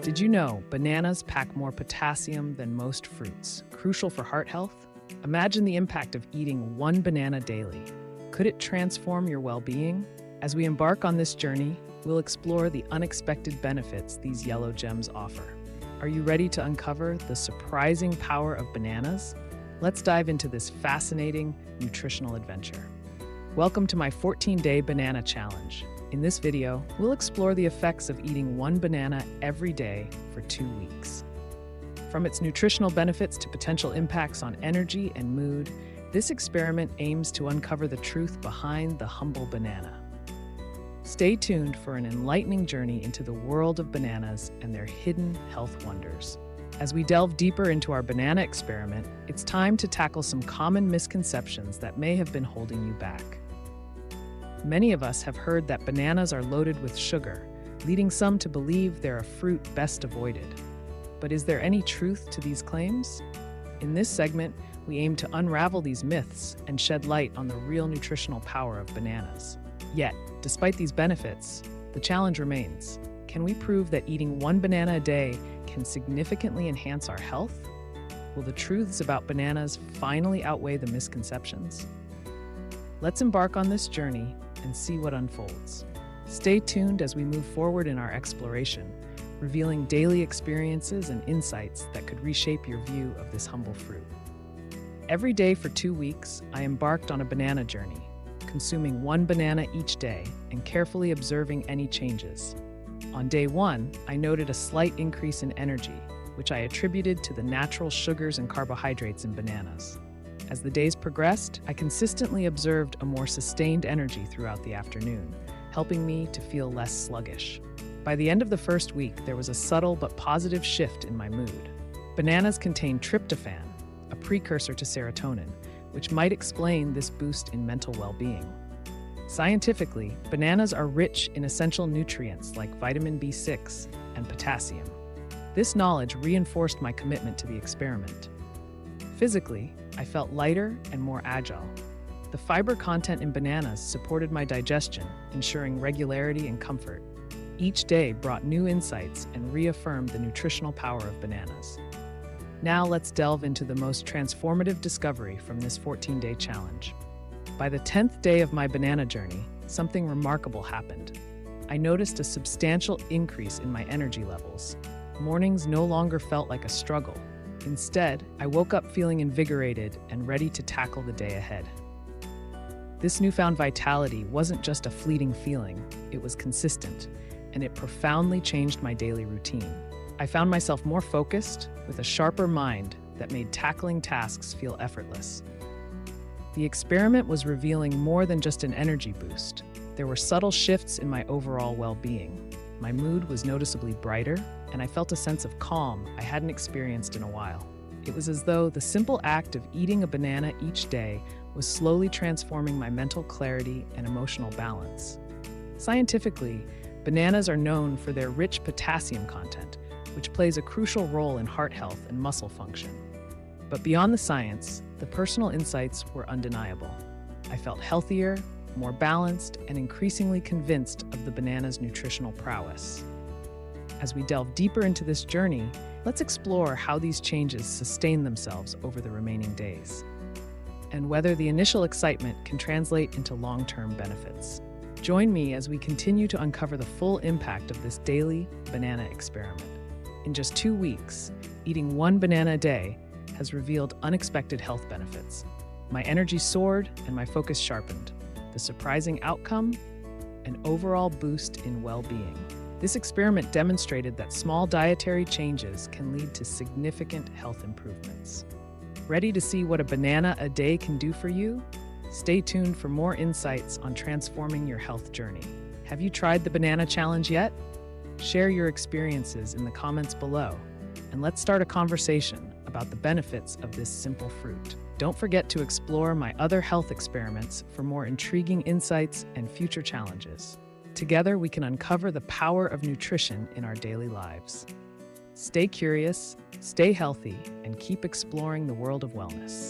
Did you know bananas pack more potassium than most fruits, crucial for heart health? Imagine the impact of eating one banana daily. Could it transform your well-being? As we embark on this journey, we'll explore the unexpected benefits these yellow gems offer. Are you ready to uncover the surprising power of bananas? Let's dive into this fascinating nutritional adventure. Welcome to my 14-day banana challenge. In this video, we'll explore the effects of eating one banana every day for 2 weeks. From its nutritional benefits to potential impacts on energy and mood, this experiment aims to uncover the truth behind the humble banana. Stay tuned for an enlightening journey into the world of bananas and their hidden health wonders. As we delve deeper into our banana experiment, it's time to tackle some common misconceptions that may have been holding you back. Many of us have heard that bananas are loaded with sugar, leading some to believe they're a fruit best avoided. But is there any truth to these claims? In this segment, we aim to unravel these myths and shed light on the real nutritional power of bananas. Yet, despite these benefits, the challenge remains. Can we prove that eating one banana a day can significantly enhance our health? Will the truths about bananas finally outweigh the misconceptions? Let's embark on this journey and see what unfolds. Stay tuned as we move forward in our exploration, revealing daily experiences and insights that could reshape your view of this humble fruit. Every day for 2 weeks, I embarked on a banana journey, consuming one banana each day and carefully observing any changes. On day 1, I noted a slight increase in energy, which I attributed to the natural sugars and carbohydrates in bananas. As the days progressed, I consistently observed a more sustained energy throughout the afternoon, helping me to feel less sluggish. By the end of the first week, there was a subtle but positive shift in my mood. Bananas contain tryptophan, a precursor to serotonin, which might explain this boost in mental well-being. Scientifically, bananas are rich in essential nutrients like vitamin B6 and potassium. This knowledge reinforced my commitment to the experiment. Physically, I felt lighter and more agile. The fiber content in bananas supported my digestion, ensuring regularity and comfort. Each day brought new insights and reaffirmed the nutritional power of bananas. Now let's delve into the most transformative discovery from this 14-day challenge. By the 10th day of my banana journey, something remarkable happened. I noticed a substantial increase in my energy levels. Mornings no longer felt like a struggle. Instead, I woke up feeling invigorated and ready to tackle the day ahead. This newfound vitality wasn't just a fleeting feeling, it was consistent, and it profoundly changed my daily routine. I found myself more focused, with a sharper mind that made tackling tasks feel effortless. The experiment was revealing more than just an energy boost. There were subtle shifts in my overall well-being. My mood was noticeably brighter, and I felt a sense of calm I hadn't experienced in a while. It was as though the simple act of eating a banana each day was slowly transforming my mental clarity and emotional balance. Scientifically, bananas are known for their rich potassium content, which plays a crucial role in heart health and muscle function. But beyond the science, the personal insights were undeniable. I felt healthier, more balanced, and increasingly convinced of the banana's nutritional prowess. As we delve deeper into this journey, let's explore how these changes sustain themselves over the remaining days, and whether the initial excitement can translate into long-term benefits. Join me as we continue to uncover the full impact of this daily banana experiment. In just 2 weeks, eating one banana a day has revealed unexpected health benefits. My energy soared and my focus sharpened. The surprising outcome? An overall boost in well-being. This experiment demonstrated that small dietary changes can lead to significant health improvements. Ready to see what a banana a day can do for you? Stay tuned for more insights on transforming your health journey. Have you tried the banana challenge yet? Share your experiences in the comments below, and let's start a conversation about the benefits of this simple fruit. Don't forget to explore my other health experiments for more intriguing insights and future challenges. Together, we can uncover the power of nutrition in our daily lives. Stay curious, stay healthy, and keep exploring the world of wellness.